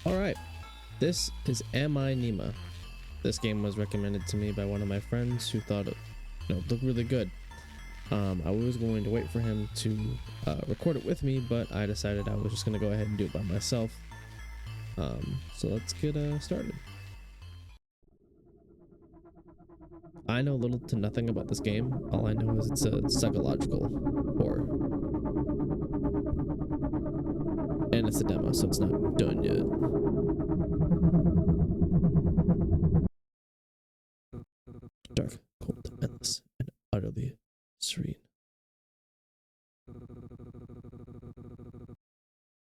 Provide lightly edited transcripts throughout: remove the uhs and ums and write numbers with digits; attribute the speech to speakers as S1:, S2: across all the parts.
S1: Alright, this is Am I Nima. This game was recommended to me by one of my friends who thought it looked really good. I was going to wait for him to record it with me, but I decided I was just going to go ahead and do it by myself. So let's get started. I know little to nothing about this game. All I know is it's a psychological horror. And it's a demo, so it's not done yet. Dark, cold, endless, and utterly serene.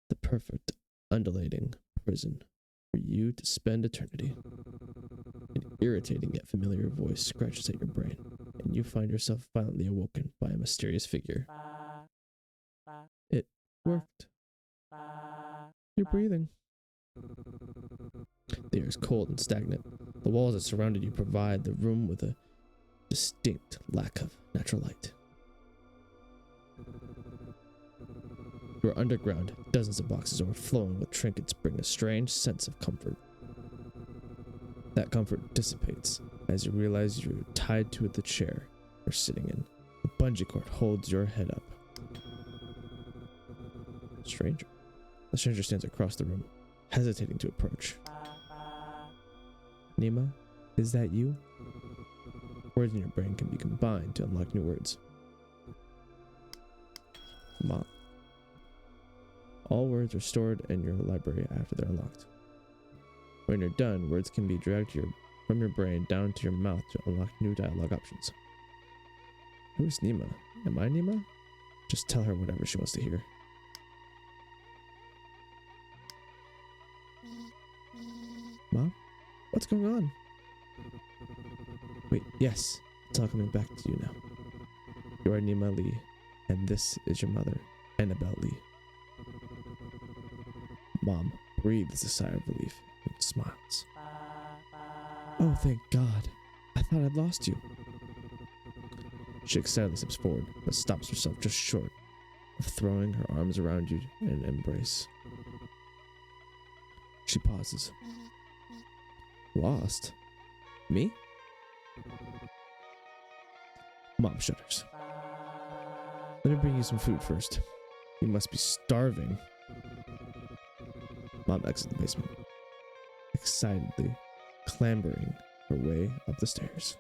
S1: The perfect, undulating prison for you to spend eternity. An irritating yet familiar voice scratches at your brain, and you find yourself violently awoken by a mysterious figure. It worked. You're breathing. The air is cold and stagnant. The walls that surrounded you provide the room with a distinct lack of natural light. You are underground. Dozens of boxes overflowing with trinkets bring a strange sense of comfort. That comfort dissipates as you realize you're tied to the chair you're sitting in. The bungee cord holds your head up. Stranger. The stranger stands across the room, hesitating to approach. Nima, is that you? Words in your brain can be combined to unlock new words. Mom. All words are stored in your library after they're unlocked. When you're done, words can be dragged from your brain down to your mouth to unlock new dialogue options. Who's Nima? Am I Nima? Just tell her whatever she wants to hear. Mom? What's going on? Wait, yes. It's all coming back to you now. You are Nima Lee, and this is your mother, Annabelle Lee. Mom breathes a sigh of relief and smiles. Oh, thank God. I thought I'd lost you. She excitedly steps forward, but stops herself just short of throwing her arms around you in an embrace. She pauses. Lost? Me? Mom shudders. Let me bring you some food first. You must be starving. Mom exits the basement, excitedly clambering her way up the stairs.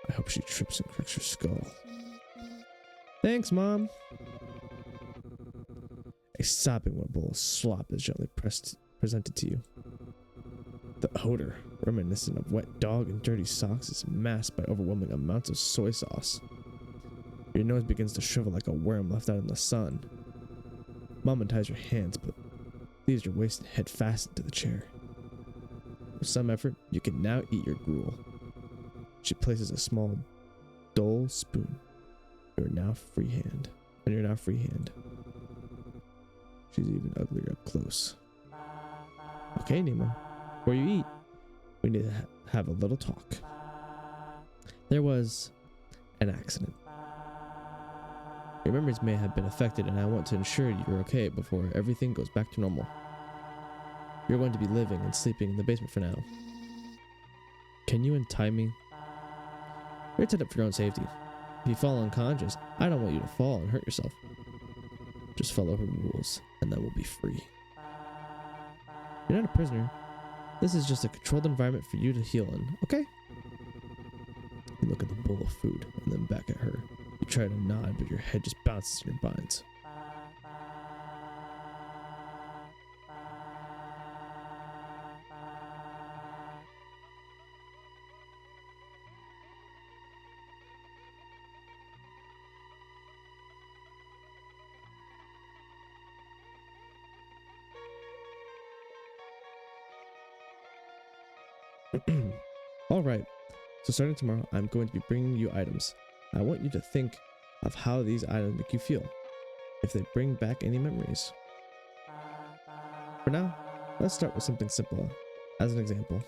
S1: I hope she trips and cracks her skull. Thanks, Mom. A sopping wet bowl of slop is gently presented to you. The odor, reminiscent of wet dog and dirty socks, is masked by overwhelming amounts of soy sauce. Your nose begins to shrivel like a worm left out in the sun. Mom unties your hands, but leaves your wasted head fastened to the chair. With some effort, you can now eat your gruel. She places a small, dull spoon on your now free hand. She's even uglier up close. Okay, Nima, before you eat, we need to have a little talk. There was an accident. Your memories may have been affected, and I want to ensure you're okay before everything goes back to normal. You're going to be living and sleeping in the basement for now. Can you untie me? You're tied up for your own safety. If you fall unconscious, I don't want you to fall and hurt yourself. Just follow her rules, and then we'll be free. You're not a prisoner. This is just a controlled environment for you to heal in, okay? You look at the bowl of food, and then back at her. You try to nod, but your head just bounces in your binds. Alright, so starting tomorrow, I'm going to be bringing you items. I want you to think of how these items make you feel, if they bring back any memories. For now, let's start with something simple. As an example,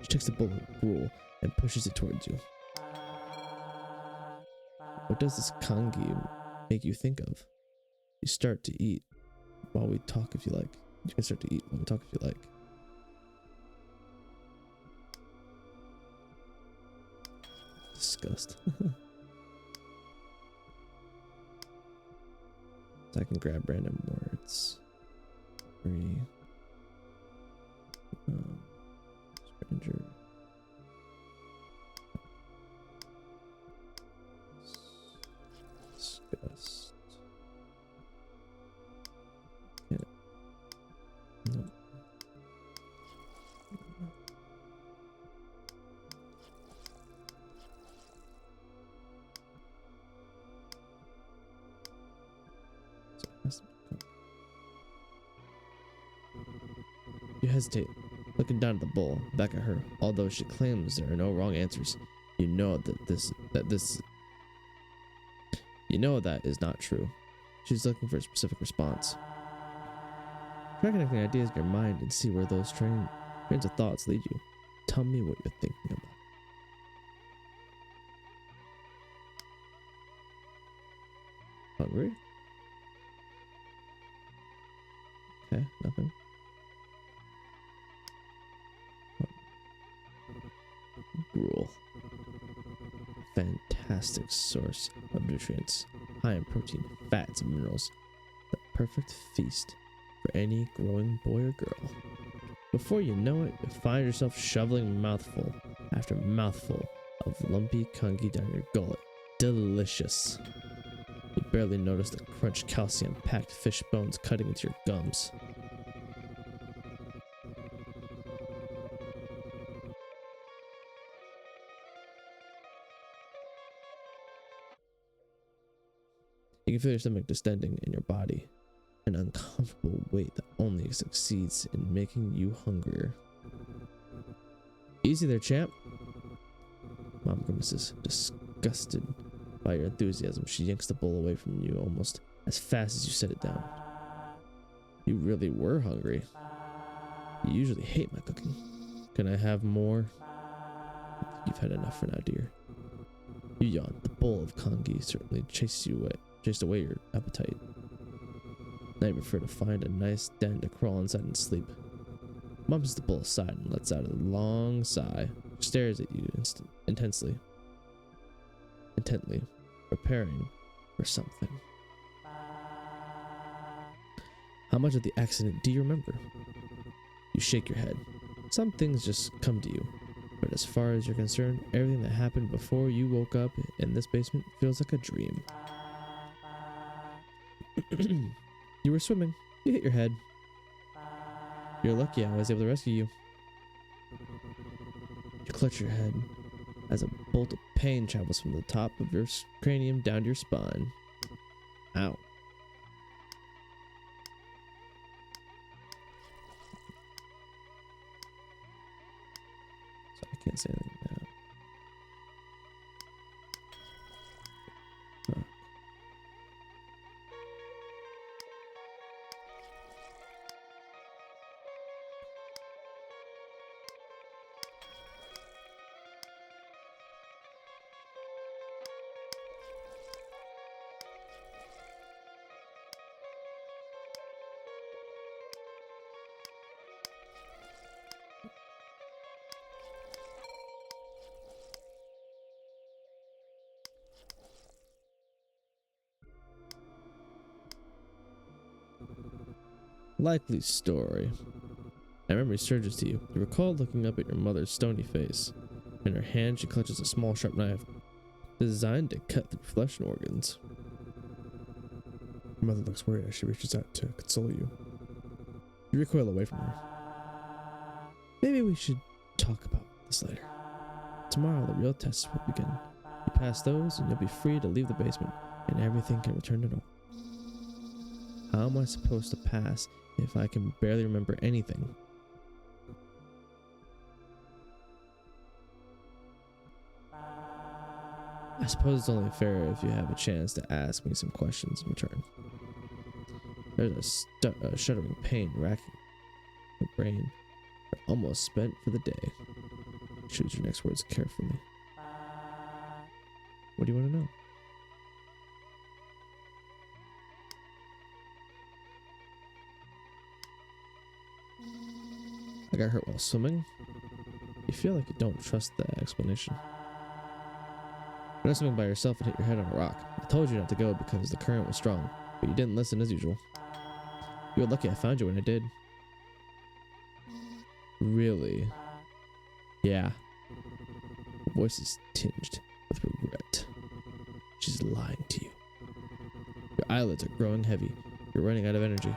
S1: she takes the bowl of gruel and pushes it towards you. What does this kangi make you think of? You start to eat while we talk if you like. You can start to eat while we talk if you like. Disgust. So I can grab random words. Free. Stranger. Disgust. Yeah. No. So it has to be. You hesitate, looking down at the bowl, back at her. Although she claims there are no wrong answers, you know that is not true. She's looking for a specific response. Try connecting ideas in your mind and see where those trains of thoughts lead you. Tell me what you're thinking about. Hungry? Okay, nothing. Gruel. Fantastic source of nutrients, high in protein, fats, and minerals. The perfect feast for any growing boy or girl. Before you know it, you find yourself shoveling mouthful after mouthful of lumpy congy down your gullet. Delicious. You barely notice the crunch calcium-packed fish bones cutting into your gums. You can feel your stomach distending in your body, an uncomfortable weight that only succeeds in making you hungrier. Easy there, champ. Mom grimaces, disgusted by your enthusiasm. She yanks the bowl away from you almost as fast as you set it down. You really were hungry. You usually hate my cooking. Can I have more? You've had enough for now, dear. You yawn. The bowl of congy certainly chased away your appetite. Now you prefer to find a nice den to crawl inside and sleep. Mom puts the bowl aside and lets out a long sigh. She stares at you intently, preparing for something. How much of the accident do you remember? You shake your head. Some things just come to you. But as far as you're concerned, everything that happened before you woke up in this basement feels like a dream. You were swimming. You hit your head. You're lucky I was able to rescue you. You clutch your head as a bolt of pain travels from the top of your cranium down to your spine. Ow. So I can't say anything now. Huh. Likely story. My memory surges to you. You recall looking up at your mother's stony face. In her hand, she clutches a small, sharp knife designed to cut through flesh and organs. Your mother looks worried as she reaches out to console you. You recoil away from her. Maybe we should talk about this later. Tomorrow, the real tests will begin. You pass those, and you'll be free to leave the basement, and everything can return to normal. How am I supposed to pass if I can barely remember anything? I suppose it's only fair if you have a chance to ask me some questions in return. There's a shuddering pain racking your brain. You're almost spent for the day. Choose your next words carefully. What do you want to know? got hurt while swimming? You feel like you don't trust the explanation. You're not swimming by yourself and hit your head on a rock. I told you not to go because the current was strong, but you didn't listen as usual. You were lucky I found you when I did. Really? Yeah. Her voice is tinged with regret. She's lying to you. Your eyelids are growing heavy. You're running out of energy.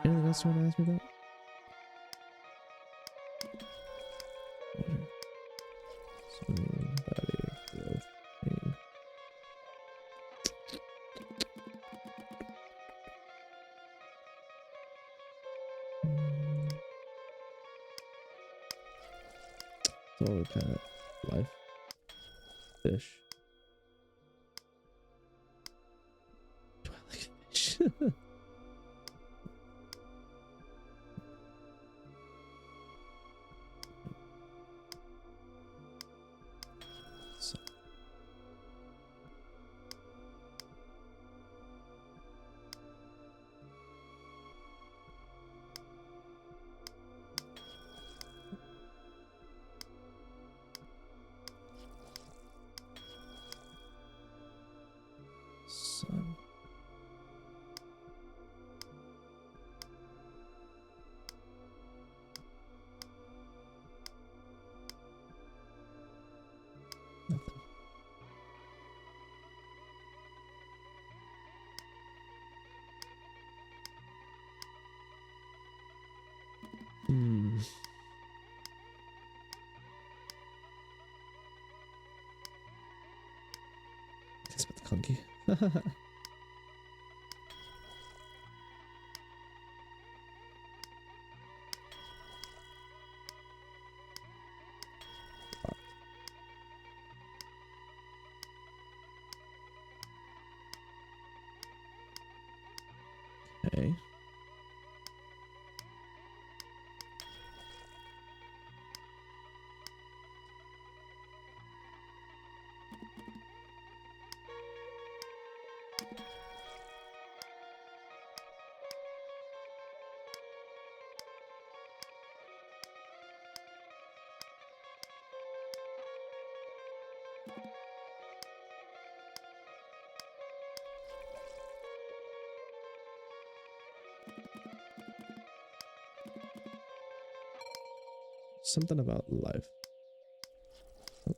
S1: Anything else you want to ask me about? Water. Swimming, body, growth, pain. Solar pet, life, fish. Do I like fish? So. Sun. Nothing. That's about the clunky. Okay. Something about life. Oh.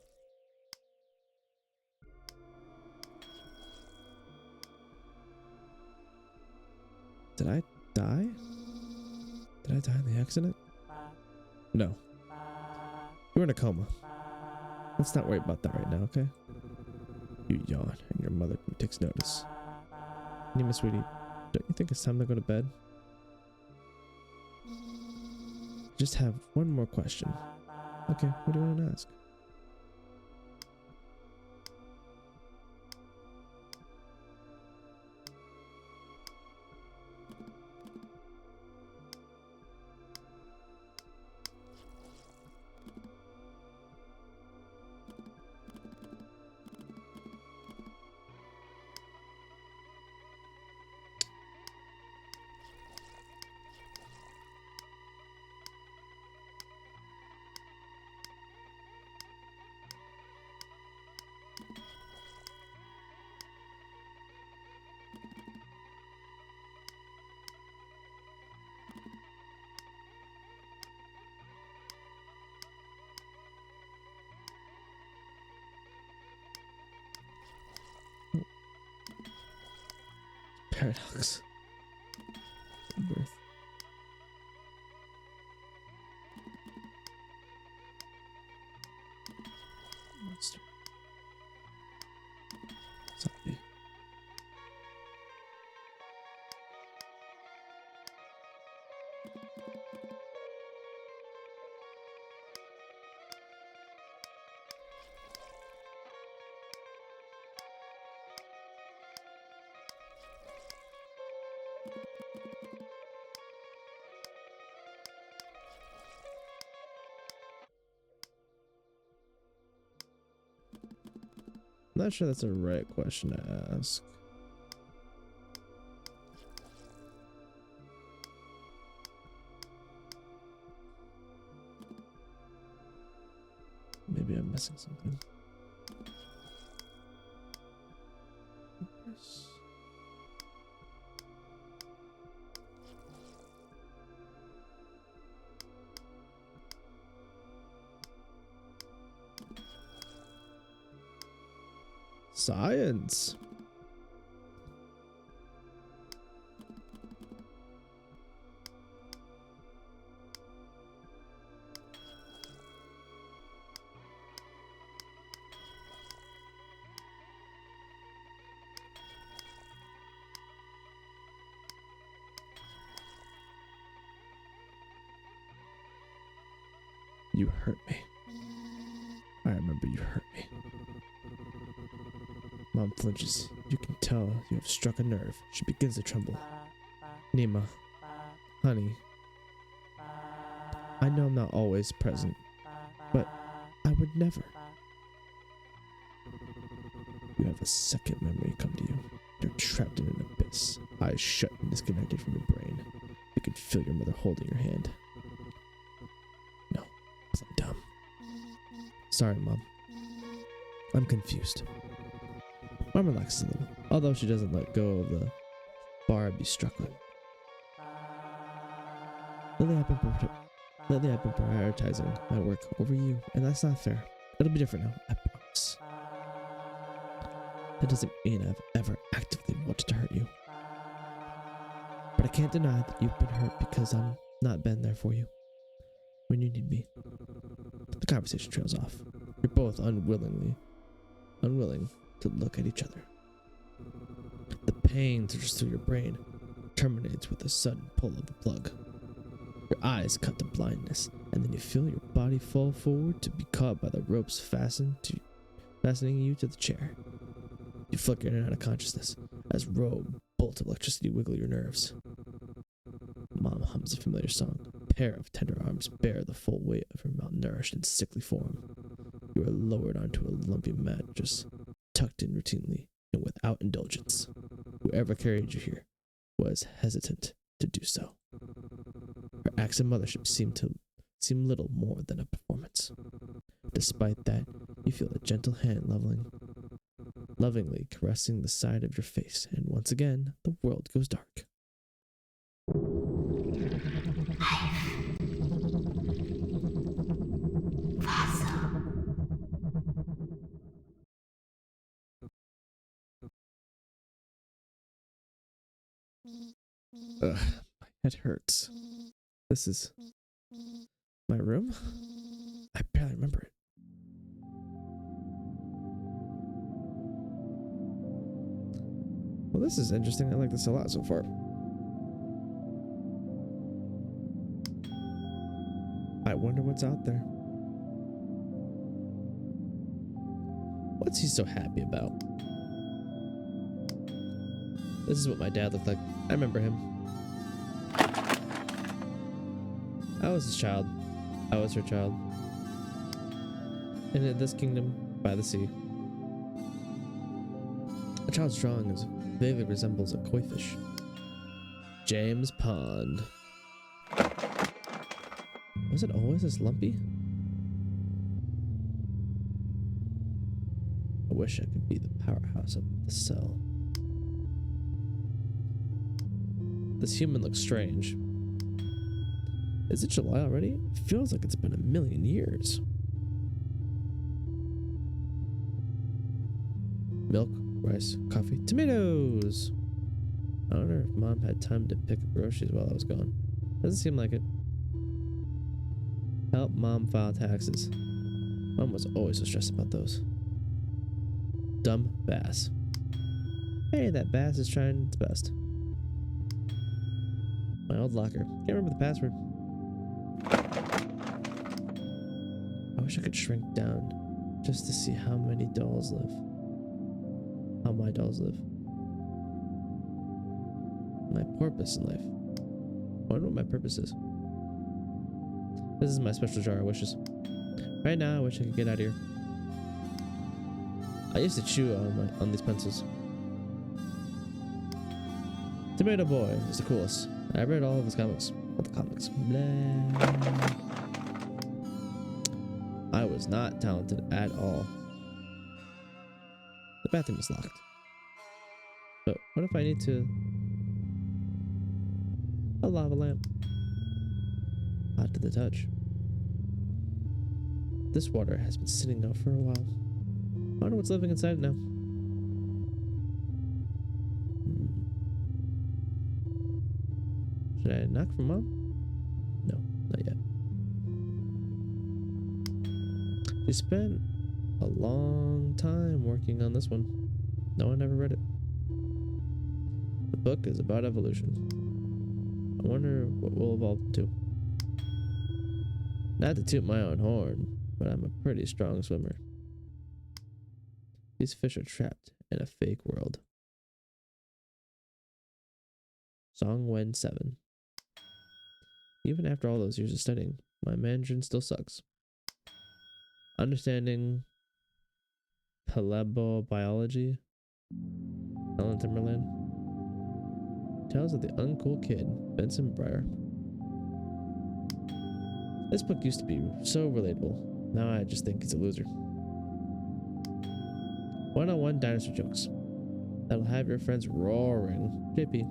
S1: Did I die? Did I die in the accident? No. You were in a coma. Let's not worry about that right now, okay? You yawn, and your mother takes notice. Nima, sweetie, don't you think it's time to go to bed? Just have one more question. Okay, what do you want to ask? Paradox. Birth. Monster. Zombie. I'm not sure that's a right question to ask. I'm missing something. Yes. Science. You hurt me. I remember you hurt me. Mom flinches. You can tell you have struck a nerve. She begins to tremble. Nima, honey, I know I'm not always present, but I would never. You have a second memory come to you. You're trapped in an abyss, eyes shut and disconnected from your brain. You can feel your mother holding your hand. No, I'm dumb. Sorry, Mom. I'm confused. Mom relaxes a little, although she doesn't let go of the bar I'd be struck with. Lately I've been prioritizing my work over you, and that's not fair. It'll be different now, I promise. That doesn't mean I've ever actively wanted to hurt you. But I can't deny that you've been hurt because I'm not been there for you when you need me. The conversation trails off. You're both unwilling to look at each other. The pain surges through your brain, terminates with a sudden pull of the plug. Your eyes cut to blindness, and then you feel your body fall forward to be caught by the ropes fastening you to the chair. You flicker in and out of consciousness as bolts of electricity wiggle your nerves. Mom hums a familiar song. A pair of tender arms bear the full weight of her malnourished and sickly form. You are lowered onto a lumpy mattress, tucked in routinely and without indulgence. Whoever carried you here was hesitant to do so. Her acts of mothership seem little more than a performance. Despite that, you feel a gentle hand lovingly caressing the side of your face, and once again, the world goes dark. Ugh, my head hurts. This is my room? I barely remember it. Well, this is interesting. I like this a lot so far. I wonder what's out there. What's he so happy about? This is what my dad looked like. I remember him. I was his child. I was her child. And in this kingdom by the sea, a child's drawing vaguely resembles a koi fish. James Pond. Was it always this lumpy? I wish I could be the powerhouse of the cell. This human looks strange. Is it July already? It feels like it's been a million years. Milk, rice, coffee, tomatoes. I wonder if Mom had time to pick up groceries while I was gone. Doesn't seem like it. Help Mom file taxes. Mom was always so stressed about those. Dumb bass. Hey, that bass is trying its best. My old locker. Can't remember the password. I wish I could shrink down just to see how many dolls live. How my dolls live. My purpose in life. I wonder what my purpose is. This is my special jar of wishes. Right now, I wish I could get out of here. I used to chew on these pencils. Tomato Boy is the coolest. I read all of his comics. All the comics. Blah. I was not talented at all. The bathroom is locked. But what if I need to... A lava lamp. Hot to the touch. This water has been sitting out for a while. I wonder what's living inside it now. Should I knock for Mom? No, not yet. She spent a long time working on this one. No one ever read it. The book is about evolution. I wonder what we'll evolve into. Not to toot my own horn, but I'm a pretty strong swimmer. These fish are trapped in a fake world. Song Wen 7. Even after all those years of studying, my Mandarin still sucks. Understanding paleobiology. Helen Timberland. Tales of the Uncool Kid, Benson Breyer. This book used to be so relatable. Now I just think he's a loser. 101 dinosaur jokes. That'll have your friends roaring. JP.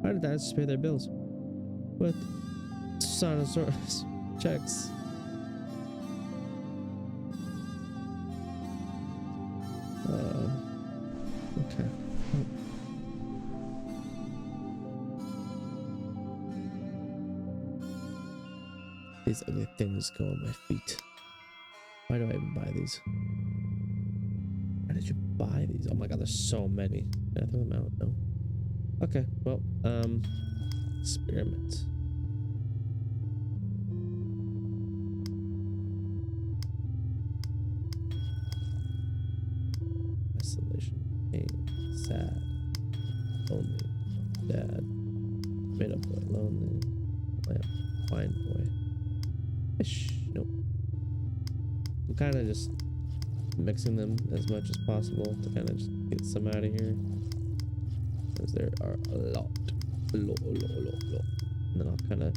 S1: How do dinosaurs pay their bills? With Sonosaurus checks. Okay. These ugly things go on my feet. Why do I even buy these? Why did you buy these? Oh my god, there's so many. Can I throw them out? No. Okay, well, experiment. Isolation, pain, sad, lonely, dad, made up boy, lonely, lamp, wine boy, fish. Nope. I'm kind of just mixing them as much as possible to kind of just get some out of here, because there are a lot. And then I'll kind of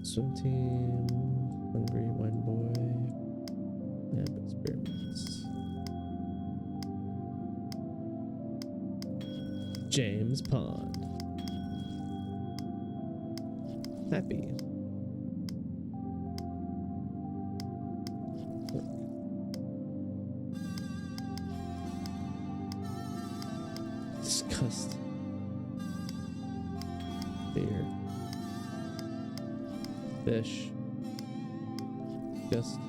S1: swim team, hungry wine boy, lamp experiments, James Pond, happy. Disgust. Fear. Fish. Disgust.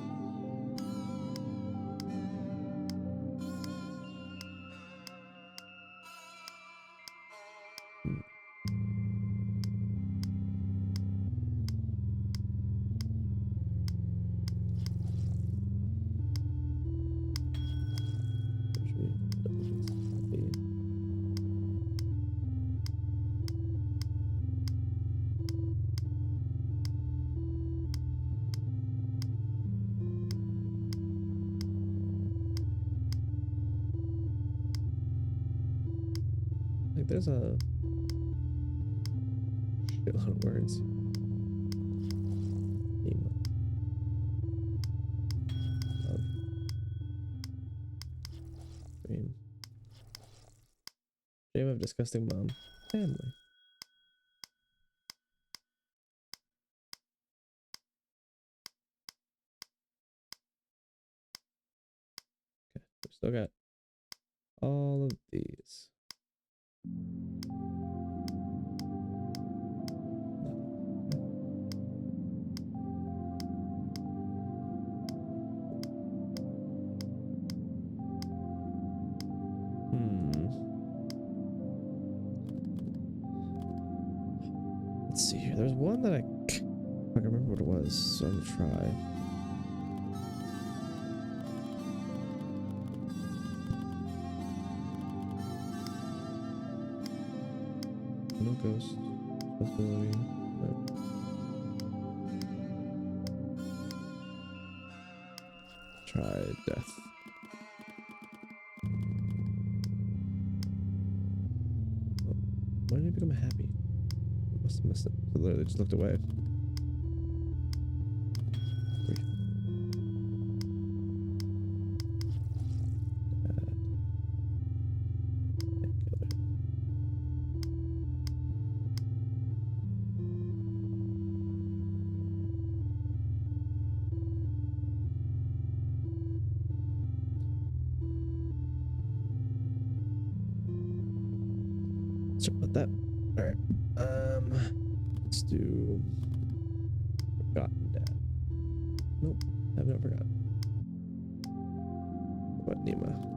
S1: Like there's a shitload of words. Nima. Love. Dream. Dream of disgusting mom. Family. Okay, we've still got all of these. Let's see here. There's one that I can't remember what it was, so I'm gonna try. No ghost. Possibility. No. Try death. Oh, why did he become happy? Must have missed it. I literally just looked away. Sorry about that. All right. Let's do Forgotten Dad. Nope, I've not forgotten. What Nima?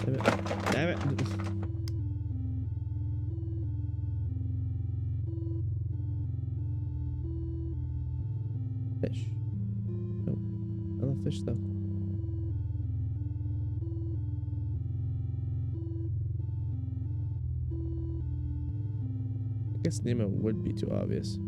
S1: Damn it. Damn it. Fish. Nope. I love fish though. I guess Nemo would be too obvious.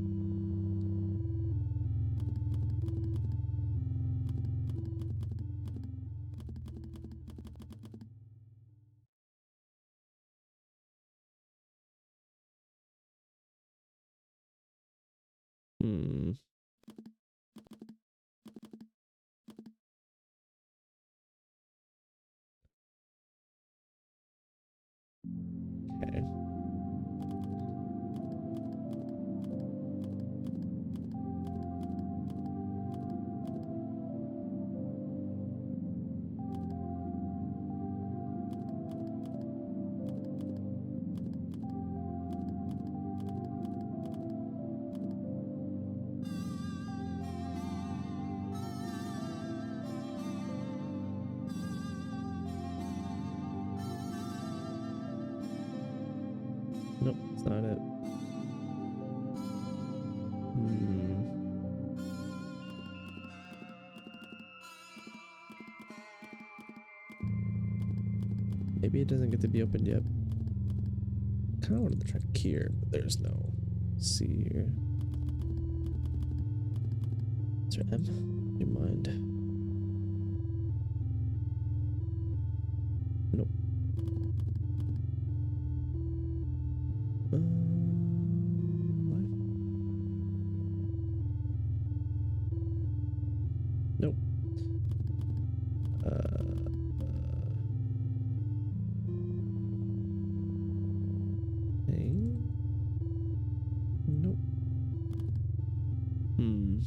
S1: Hmm. Okay. Nope, that's not it. Hmm. Maybe it doesn't get to be opened yet. I kind of wanted to try here, but there's no C here. Is there M? Do you mind? Nope. Nope. Thing? Nope. Hmm.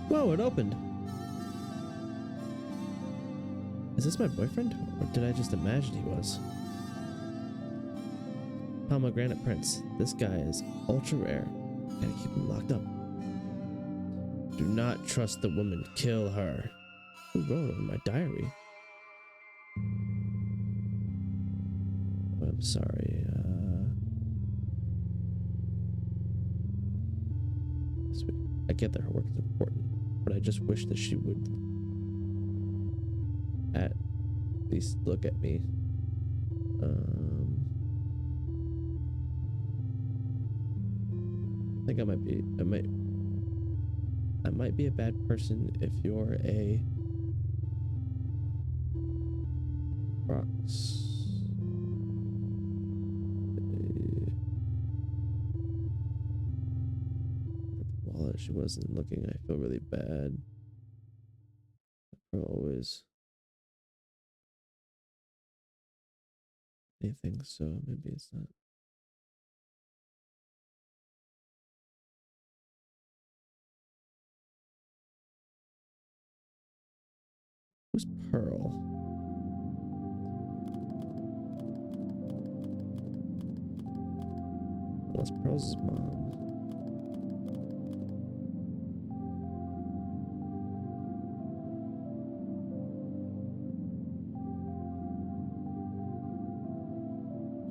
S1: Whoa, it opened. Is this my boyfriend? Or did I just imagine he was? Pomegranate Prince. This guy is ultra rare. Gotta keep him locked up. Do not trust the woman. Kill her. Who wrote it in my diary? Oh, I'm sorry. Sweet. I get that her work is important, but I just wish that she would at least look at me. I think I might be a bad person if you're a rocks. Wallet, she wasn't looking. I feel really bad. Pearl always. I think so. Maybe it's not. Who's Pearl? Unless Pearl's mom.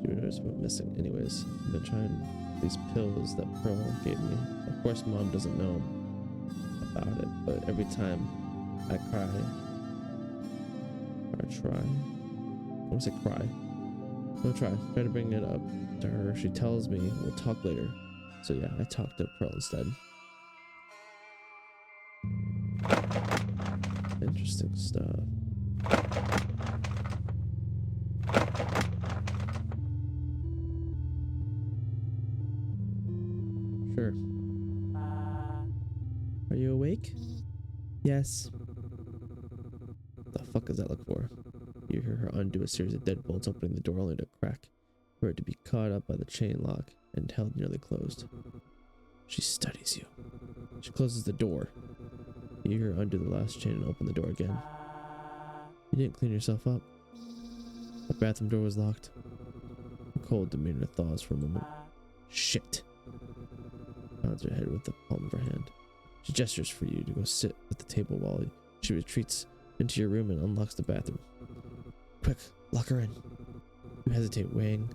S1: She was missing. Anyways, I've been trying these pills that Pearl gave me. Of course, mom doesn't know about it, but every time I cry, or try, I want to say cry. I'll try to bring it up to her. She tells me we'll talk later. So yeah, I talked to Pearl instead. Interesting stuff. Sure. Are you awake? Yes. What the fuck does that look for? You hear her undo a series of deadbolts, opening the door only to crack, for it to be caught up by the chain lock and held nearly closed. She studies you. She closes the door. You hear her undo the last chain and open the door again. You didn't clean yourself up. The bathroom door was locked. A cold demeanor thaws for a moment. Shit. Nods her head with the palm of her hand. She gestures for you to go sit at the table while she retreats into your room and unlocks the bathroom. Quick, lock her in. You hesitate, weighing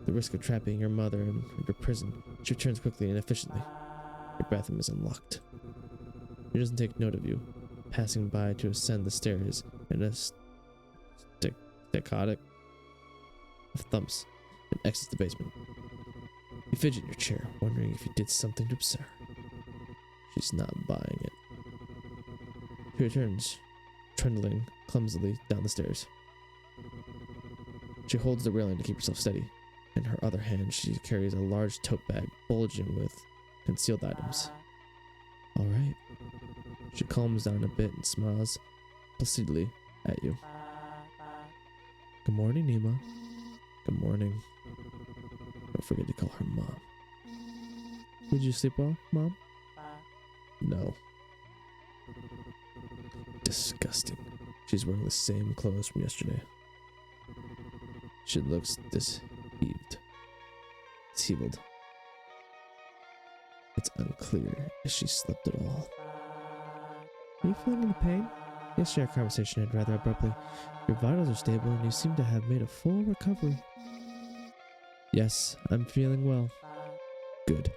S1: the risk of trapping your mother in your prison. She returns quickly and efficiently. Your bathroom is unlocked. She doesn't take note of you, passing by to ascend the stairs in a staccato of thumps and exits the basement. You fidget in your chair, wondering if you did something to upset her. She's not buying it. She returns, trundling clumsily down the stairs. She holds the railing to keep herself steady. In her other hand, she carries a large tote bag bulging with concealed items. All right. She calms down a bit and smiles placidly at you. Good morning, Nima. Good morning. Don't forget to call her Mom. Did you sleep well, Mom? No. Disgusting. She's wearing the same clothes from yesterday. She looks disheveled. It's unclear if she slept at all. Are you feeling any pain? Yesterday our conversation ended rather abruptly. Your vitals are stable and you seem to have made a full recovery. Yes, I'm feeling well. Good.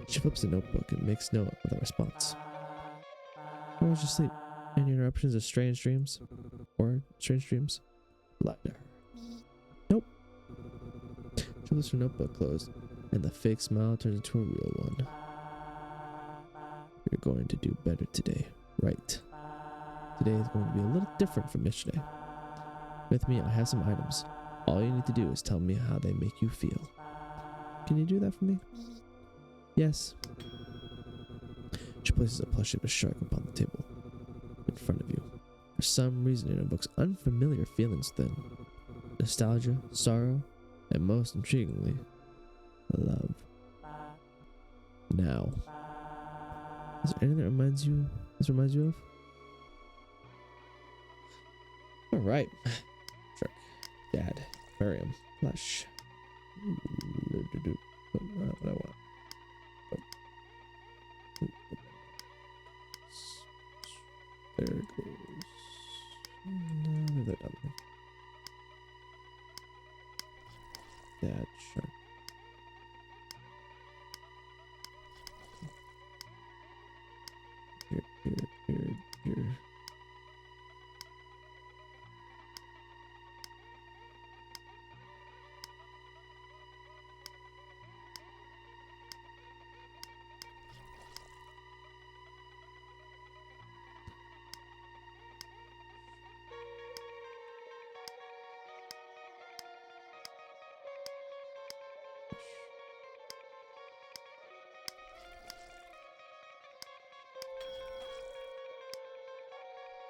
S1: She flips the notebook and makes note of that response. How was your sleep? Any interruptions of strange dreams? Or strange dreams? Lie to her. Nope. She flips her notebook closed, and the fake smile turns into a real one. You're going to do better today, right? Today is going to be a little different from yesterday. With me, I have some items. All you need to do is tell me how they make you feel. Can you do that for me? Yes. She places a plushie of a shark upon the table in front of you. For some reason, it evokes unfamiliar feelings within. Nostalgia, sorrow, and most intriguingly, love. Now, is there anything that reminds you of? All right. Shark, Dad, aquarium, plush. Not what I want. There it goes. No, leave that down there. Dad, shark. Here.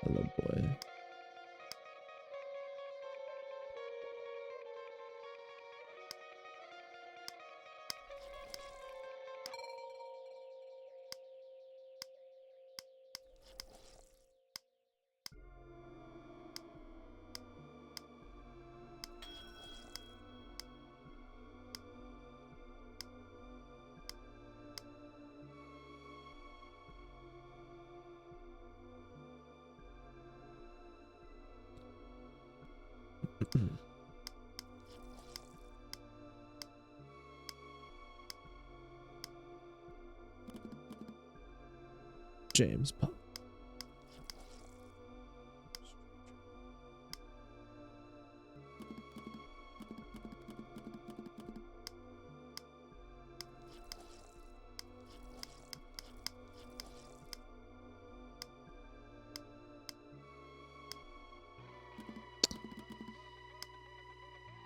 S1: Hello, boy. James Pop.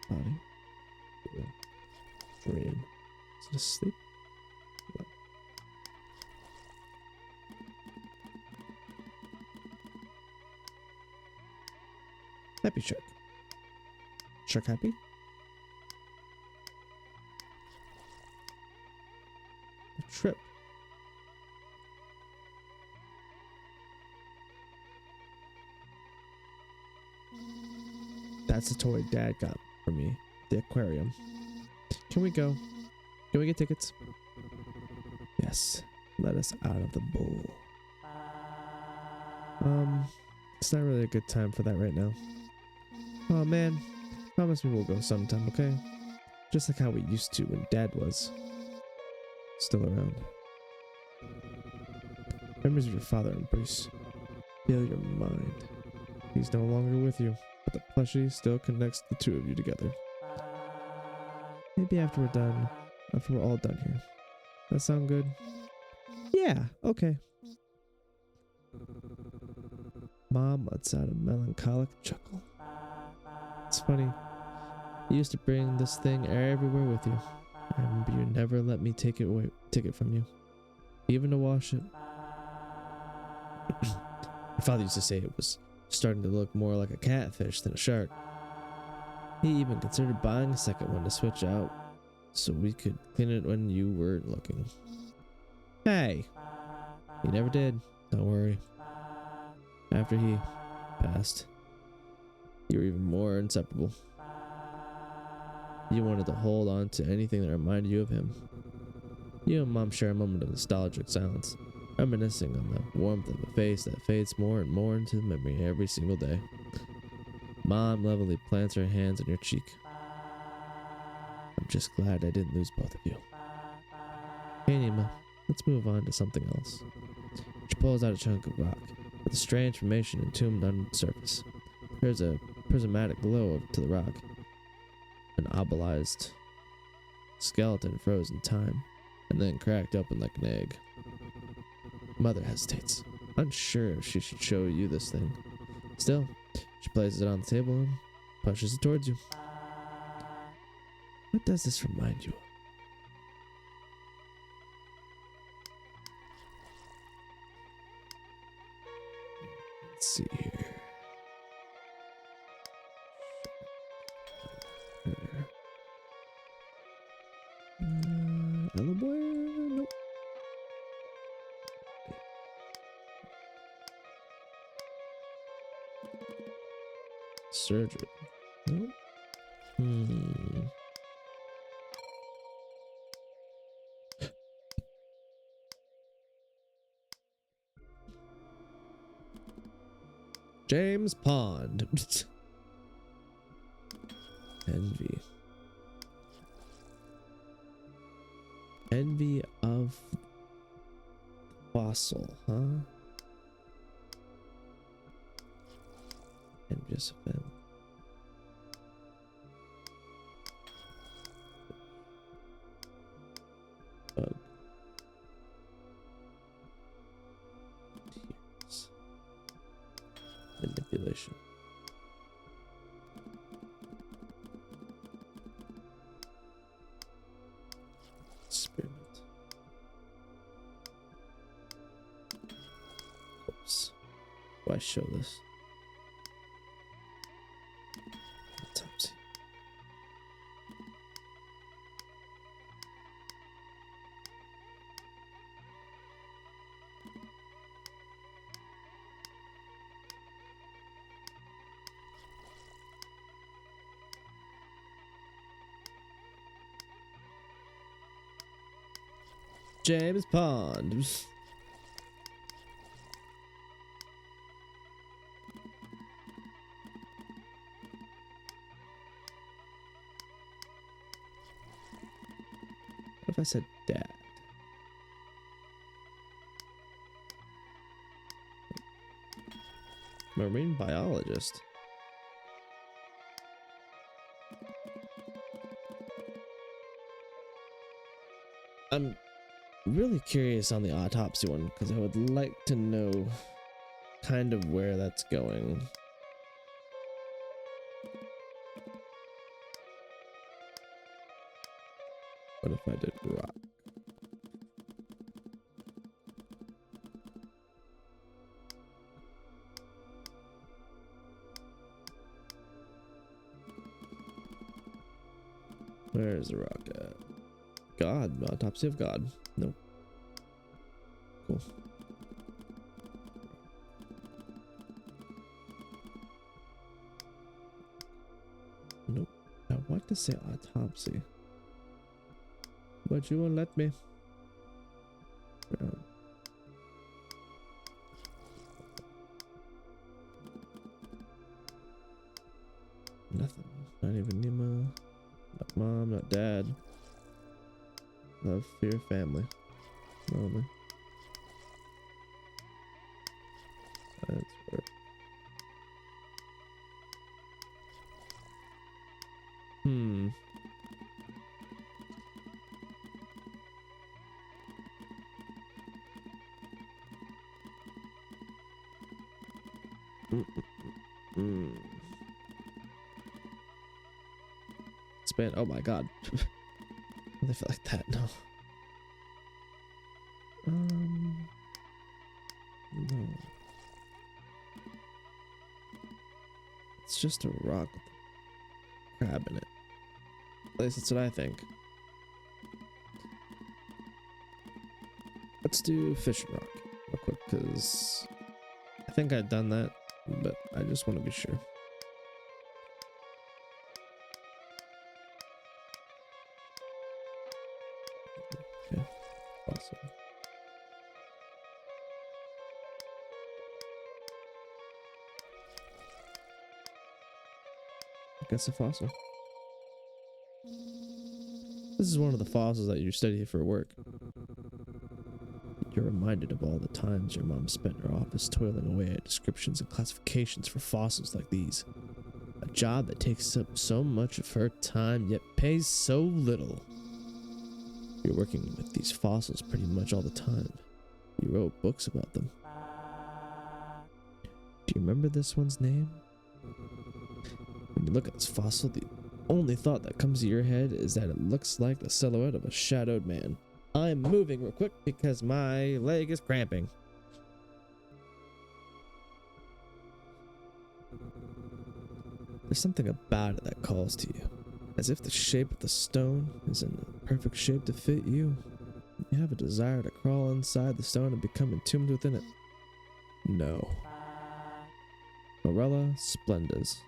S1: Body. Dream. Is it asleep? What? Happy shark. Shark happy? A trip. That's the toy Dad got for me. The aquarium. Can we go? Can we get tickets? Yes. Let us out of the bowl. It's not really a good time for that right now. Oh man. Promise me we'll go sometime, okay? Just like how we used to when Dad was still around. Memories of your father embrace. Fill your mind. He's no longer with you, but the plushie still connects the two of you together. Maybe after we're all done here. That sound good? Yeah, okay. Mom lets out a melancholic chuckle. It's funny. You used to bring this thing everywhere with you. I remember you never let me take it from you, even to wash it. My father used to say it was starting to look more like a catfish than a shark. He even considered buying a second one to switch out so we could clean it when you weren't looking. Hey! He never did, don't worry. After he passed, you were even more inseparable. You wanted to hold on to anything that reminded you of him. You and Mom share a moment of nostalgic silence, reminiscing on the warmth of a face that fades more and more into memory every single day. Mom lovingly plants her hands on your cheek. I'm just glad I didn't lose both of you. Hey Nima, let's move on to something else. She pulls out a chunk of rock with a strange formation entombed on the surface. There's a prismatic glow to the rock. An obelisked skeleton froze in time, and then cracked open like an egg. Mother hesitates, unsure if she should show you this thing. Still, she places it on the table and pushes it towards you. What does this remind you of? Let's see here. Hello, boy. Nope. Surgery. Nope. James Pond. Envy. Envy of the fossil, huh? Envious of them. Bug. Tears. Manipulation. Experiment. Corpse. do I show this? Autopsy. James Pond. What if I said dad? Marine biologist. I'm really curious on the autopsy one because I would like to know kind of where that's going. What if I did rock? Where is the rock at? God, autopsy of God. Nope. Cool. Nope. I want to say autopsy, but you won't let me. Nothing. Not even Nima. Not mom. Not dad. Love, fear, family. Lonely. That's where. Span. Oh my god. They feel like that. No. No. It's just a rock with a crab in it. At least that's what I think. Let's do fish and rock real quick because I think I've done that, but I just want to be sure. Okay, awesome. I guess a fossil. This is one of the fossils that you study for work. You're reminded of all the times your mom spent in her office toiling away at descriptions and classifications for fossils like these. A job that takes up so much of her time yet pays so little. You're working with these fossils pretty much all the time. You wrote books about them. Do you remember this one's name? When you look at this fossil, the only thought that comes to your head is that it looks like the silhouette of a shadowed man. I'm moving real quick because my leg is cramping. There's something about it that calls to you, as if the shape of the stone is in the perfect shape to fit you. You have a desire to crawl inside the stone and become entombed within it. No. Morella splendens.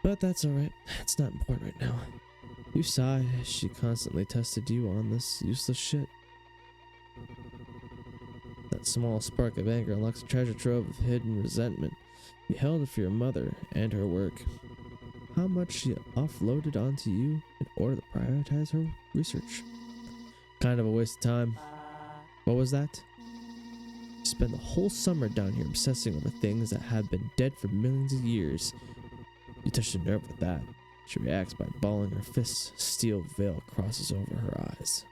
S1: But that's alright. It's not important right now. You sigh as she constantly tested you on this useless shit. That small spark of anger unlocks a treasure trove of hidden resentment. You held it for your mother and her work. How much she offloaded onto you in order to prioritize her research. Kind of a waste of time. What was that? You spend the whole summer down here obsessing over things that have been dead for millions of years. You touch a nerve with that. She reacts by balling her fists. A steel veil crosses over her eyes.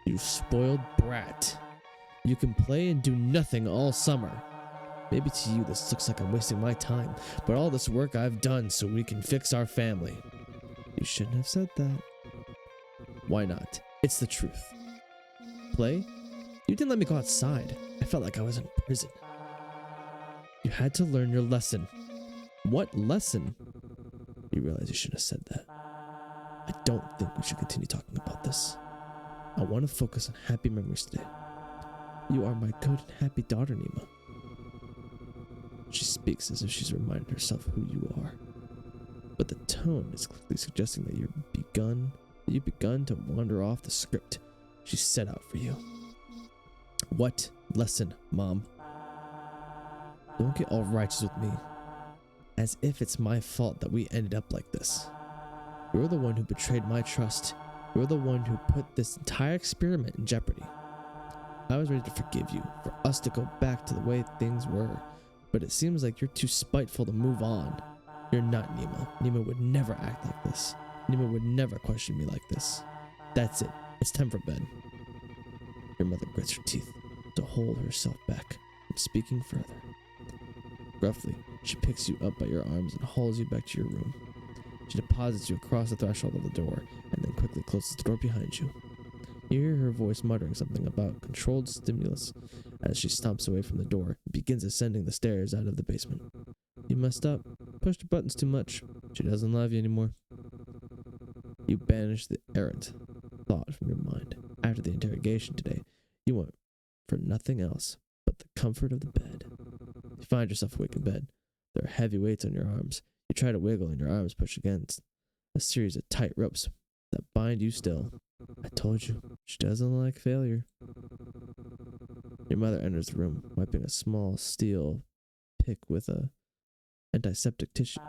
S1: You spoiled brat. You can play and do nothing all summer. Maybe to you this looks like I'm wasting my time, but all this work I've done so we can fix our family. You shouldn't have said that. Why not? It's the truth. Play? You didn't let me go outside. I felt like I was in prison. You had to learn your lesson. What lesson? You realize you shouldn't have said that. I don't think we should continue talking about this. I want to focus on happy memories today. You are my good and happy daughter, Nima. She speaks as if she's reminded herself who you are. But the tone is clearly suggesting that you've begun to wander off the script she set out for you. What lesson, Mom? Don't get all righteous with me. As if it's my fault that we ended up like this. You're the one who betrayed my trust. You're the one who put this entire experiment in jeopardy. I was ready to forgive you, for us to go back to the way things were. But it seems like you're too spiteful to move on. You're not Nima. Nima would never act like this. Nima would never question me like this. That's it. It's time for bed. Your mother grits her teeth to hold herself back from speaking further. Gruffly, she picks you up by your arms and hauls you back to your room. She deposits you across the threshold of the door and then quickly closes the door behind you. You hear her voice muttering something about controlled stimulus as she stomps away from the door and begins ascending the stairs out of the basement. You messed up. Pushed her buttons too much. She doesn't love you anymore. You banish the errant thought from your mind. After the interrogation today, you want for nothing else but the comfort of the bed. You find yourself awake in bed. There are heavy weights on your arms. You try to wiggle and your arms push against a series of tight ropes that bind you still. I told you, she doesn't like failure. Your mother enters the room, wiping a small steel pick with a antiseptic tissue.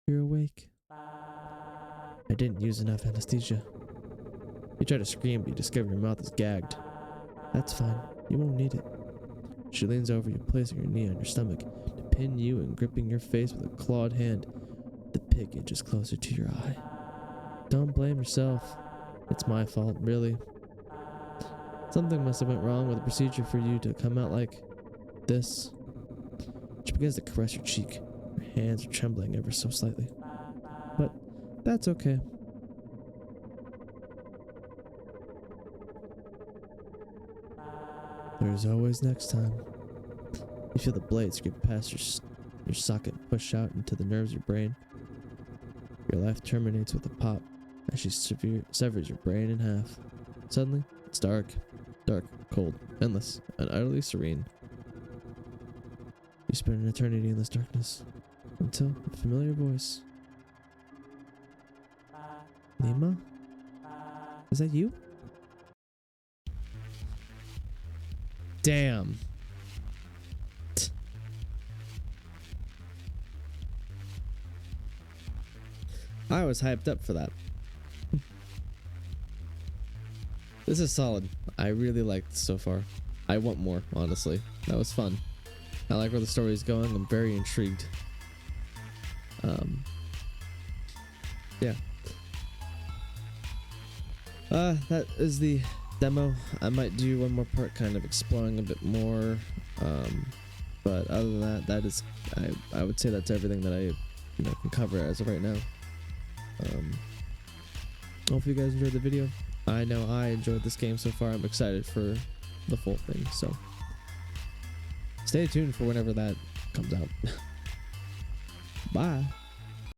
S1: You're awake. I didn't use enough anesthesia. You try to scream, but you discover your mouth is gagged. That's fine. You won't need it. She leans over you, placing her knee on your stomach to pin you and gripping your face with a clawed hand. The pick inches closer to your eye. Don't blame yourself. It's my fault, really. Something must have went wrong with the procedure for you to come out like this. She begins to caress your cheek. Her hands are trembling ever so slightly. But that's okay. There's always next time. You feel the blade scrape past your socket and push out into the nerves of your brain. Your life terminates with a pop as she severs your brain in half. Suddenly, it's dark, cold, endless, and utterly serene. You spend an eternity in this darkness until a familiar voice. Nima? Is that you? Damn. I was hyped up for that. This is solid. I really liked it so far. I want more, honestly. That was fun. I like where the story is going. I'm very intrigued. Yeah. That is the demo. I might do one more part kind of exploring a bit more. But other than that, that is, I would say that's everything that I can cover as of right now. Hopefully you guys enjoyed the video. I know I enjoyed this game so far. I'm excited for the full thing, so stay tuned for whenever that comes out. Bye.